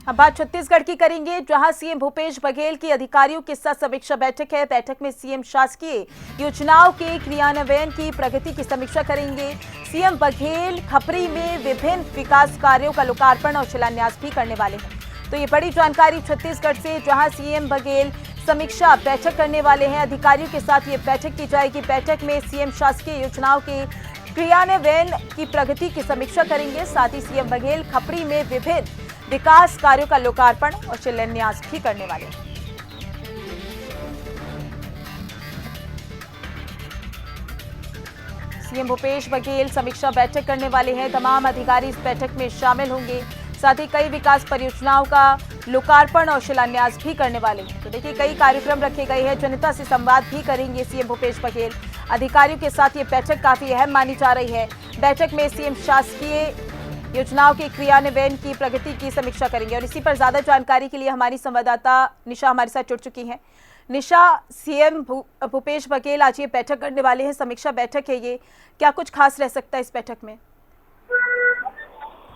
अब बात छत्तीसगढ़ की करेंगे, जहां सीएम भूपेश बघेल की अधिकारियों के साथ समीक्षा बैठक है। बैठक में सीएम शासकीय योजनाओं के क्रियान्वयन की प्रगति की समीक्षा करेंगे। सीएम बघेल खपरी में विभिन्न विकास कार्यों का लोकार्पण और शिलान्यास भी करने वाले हैं। तो ये बड़ी जानकारी छत्तीसगढ़ से, जहां सीएम बघेल समीक्षा बैठक करने वाले हैं। अधिकारियों के साथ ये बैठक की जाएगी। बैठक में सीएम शासकीय योजनाओं के क्रियान्वयन की प्रगति की समीक्षा करेंगे। साथ ही सीएम बघेल खपरी में विभिन्न विकास कार्यों का लोकार्पण और शिलान्यास भी करने वाले हैं। सीएम भूपेश बघेल समीक्षा बैठक करने वाले हैं। तमाम अधिकारी इस बैठक में शामिल होंगे। साथ ही कई विकास परियोजनाओं का लोकार्पण और शिलान्यास भी करने वाले हैं। तो देखिए, कई कार्यक्रम रखे गए हैं। जनता से संवाद भी करेंगे सीएम भूपेश बघेल। अधिकारियों के साथ ये बैठक काफी अहम मानी जा रही है। बैठक में सीएम शासकीय योजनाओं के क्रियान्वयन की प्रगति की समीक्षा करेंगे। और इसी पर ज्यादा जानकारी के लिए हमारी संवाददाता निशा हमारे साथ जुड़ चुकी हैं। निशा, सीएम भूपेश बघेल आज ये बैठक करने वाले हैं, समीक्षा बैठक है ये, क्या कुछ खास रह सकता है इस बैठक में?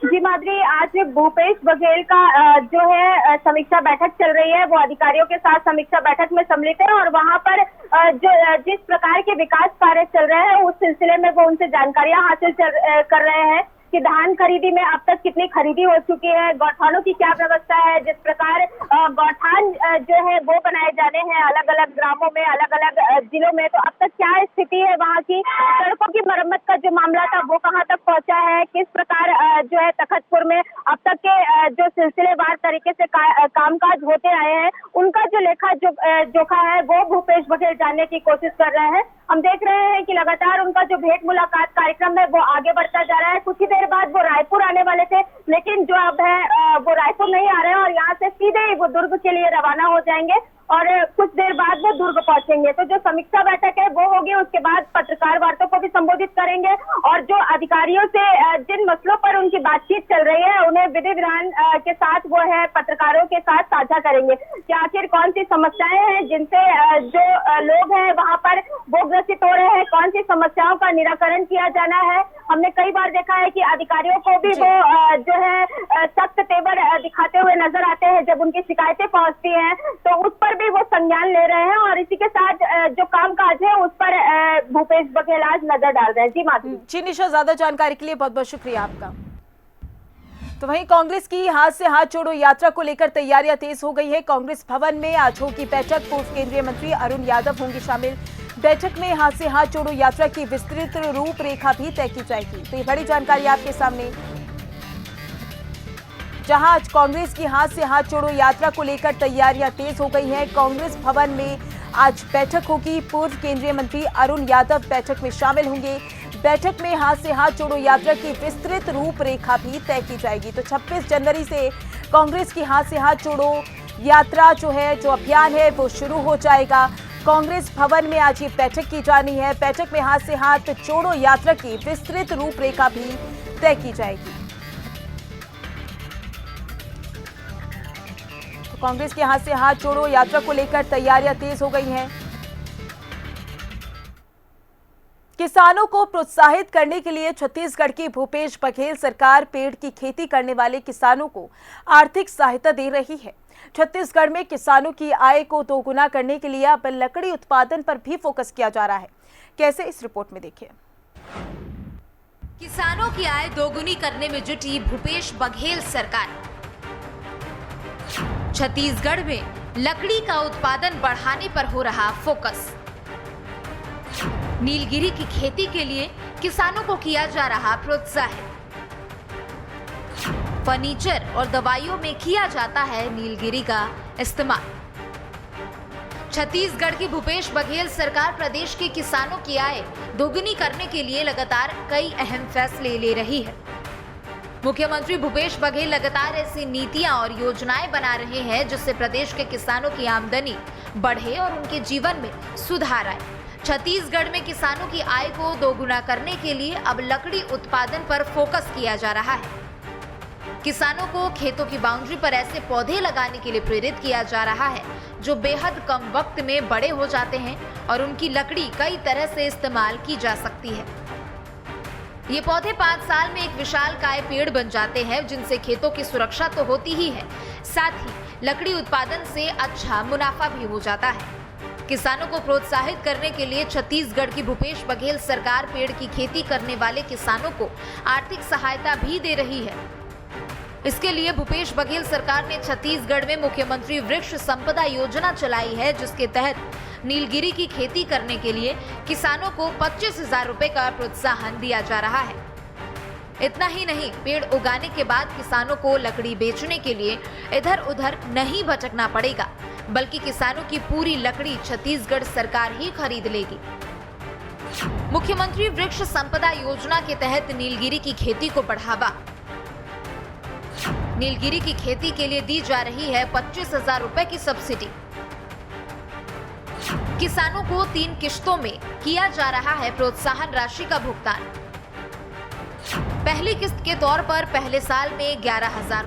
जी माधुरी, आज भूपेश बघेल का जो है समीक्षा बैठक चल रही है। वो अधिकारियों के साथ समीक्षा बैठक में सम्मिलित है और वहां पर जो जिस प्रकार के विकास कार्य चल रहे हैं उस सिलसिले में वो उनसे जानकारियां हासिल कर रहे हैं कि धान खरीदी में अब तक कितनी खरीदी हो चुकी है, गौठानों की क्या व्यवस्था है, जिस प्रकार गौठान जो है वो बनाए जाने हैं अलग अलग ग्रामों में, अलग अलग जिलों में, तो अब तक क्या स्थिति है वहाँ की, सड़कों की मरम्मत का जो मामला था वो कहाँ तक पहुँचा है, किस प्रकार जो है तखतपुर में अब तक के जो सिलसिलेवार तरीके से कामकाज होते आए हैं, उनका जो लेखा जोखा है वो भूपेश बघेल जानने की कोशिश कर रहे हैं। हम देख रहे हैं कि लगातार उनका जो भेंट मुलाकात कार्यक्रम है वो आगे बढ़ता जा रहा है। कुछ ही देर बाद वो रायपुर आने वाले थे, लेकिन जो अब है वो रायपुर नहीं आ रहे हैं और यहाँ से सीधे ही वो दुर्ग के लिए रवाना हो जाएंगे और कुछ देर बाद वो दुर्ग पहुंचेंगे। तो जो समीक्षा बैठक है वो होगी, उसके बाद पत्रकार वार्ता को भी संबोधित करेंगे और जो अधिकारियों से जिन मसलों पर उनकी बातचीत चल रही है उन्हें विधि विधान के साथ वो है पत्रकारों के साथ साझा करेंगे कि आखिर कौन सी समस्याएं हैं जिनसे जो लोग हैं वहाँ पर वो ग्रसित हो रहे हैं, कौन सी समस्याओं का निराकरण किया जाना है। हमने कई बार देखा है कि अधिकारियों को भी वो जो है सख्त तेवर दिखाते हुए नजर आते हैं जब उनकी शिकायतें पहुंचती हैं, तो उस पर भी वो संज्ञान ले रहे हैं और इसी के साथ जो कामकाज है उस पर भूपेश बघेल आज नजर डाल रहे हैं। जी माधुरी। जी निशा, ज्यादा जानकारी के लिए बहुत बहुत शुक्रिया आपका। तो वहीं कांग्रेस की हाथ से हाथ जोड़ो यात्रा को लेकर तैयारियां तेज हो गई है। कांग्रेस भवन में आज होगी बैठक। पूर्व केंद्रीय मंत्री अरुण यादव होंगे शामिल। बैठक में हाथ से हाथ जोड़ो यात्रा की विस्तृत रूपरेखा भी तय की जाएगी। तो ये बड़ी जानकारी आपके सामने, जहां आज कांग्रेस की हाथ से हाथ जोड़ो यात्रा को लेकर तैयारियां तेज हो गई हैं। कांग्रेस भवन में आज बैठक होगी। पूर्व केंद्रीय मंत्री अरुण यादव बैठक में शामिल होंगे। बैठक में हाथ से हाथ जोड़ो यात्रा की विस्तृत रूपरेखा भी तय की जाएगी। तो 26 जनवरी से कांग्रेस की हाथ से हाथ जोड़ो यात्रा जो अभियान है वो शुरू हो जाएगा। कांग्रेस भवन में आज ये बैठक की जानी है। बैठक में हाथ से हाथ जोड़ो यात्रा की विस्तृत रूपरेखा भी तय की जाएगी। तो कांग्रेस के हाथ से हाथ जोड़ो यात्रा को लेकर तैयारियां तेज हो गई हैं। किसानों को प्रोत्साहित करने के लिए छत्तीसगढ़ की भूपेश बघेल सरकार पेड़ की खेती करने वाले किसानों को आर्थिक सहायता दे रही है। छत्तीसगढ़ में किसानों की आय को दोगुना करने के लिए अब लकड़ी उत्पादन पर भी फोकस किया जा रहा है। कैसे, इस रिपोर्ट में देखिए। किसानों की आय दोगुनी करने में जुटी भूपेश बघेल सरकार। छत्तीसगढ़ में लकड़ी का उत्पादन बढ़ाने पर हो रहा फोकस। नीलगिरी की खेती के लिए किसानों को किया जा रहा प्रोत्साहन। फर्नीचर और दवाइयों में किया जाता है नीलगिरी का इस्तेमाल। छत्तीसगढ़ की भूपेश बघेल सरकार प्रदेश के किसानों की आय दोगुनी करने के लिए लगातार कई अहम फैसले ले रही है। मुख्यमंत्री भूपेश बघेल लगातार ऐसी नीतियां और योजनाएं बना रहे हैं जिससे प्रदेश के किसानों की आमदनी बढ़े और उनके जीवन में सुधार आए। छत्तीसगढ़ में किसानों की आय को दोगुना करने के लिए अब लकड़ी उत्पादन पर फोकस किया जा रहा है। किसानों को खेतों की बाउंड्री पर ऐसे पौधे लगाने के लिए प्रेरित किया जा रहा है जो बेहद कम वक्त में बड़े हो जाते हैं और उनकी लकड़ी कई तरह से इस्तेमाल की जा सकती है। ये पौधे 5 साल में एक विशालकाय पेड़ बन जाते हैं जिनसे खेतों की सुरक्षा तो होती ही है, साथ ही लकड़ी उत्पादन से अच्छा मुनाफा भी हो जाता है। किसानों को प्रोत्साहित करने के लिए छत्तीसगढ़ की भूपेश बघेल सरकार पेड़ की खेती करने वाले किसानों को आर्थिक सहायता भी दे रही है। इसके लिए भूपेश बघेल सरकार ने छत्तीसगढ़ में मुख्यमंत्री वृक्ष संपदा योजना चलाई है, जिसके तहत नीलगिरी की खेती करने के लिए किसानों को 25,000 रुपए का प्रोत्साहन दिया जा रहा है। इतना ही नहीं, पेड़ उगाने के बाद किसानों को लकड़ी बेचने के लिए इधर उधर नहीं भटकना पड़ेगा, बल्कि किसानों की पूरी लकड़ी छत्तीसगढ़ सरकार ही खरीद लेगी। मुख्यमंत्री वृक्ष संपदा योजना के तहत नीलगिरी की खेती को बढ़ावा। नीलगिरी की खेती के लिए दी जा रही है 25,000 रुपए की सब्सिडी। किसानों को 3 किश्तों में किया जा रहा है प्रोत्साहन राशि का भुगतान। पहली किस्त के तौर पर पहले साल में 11,000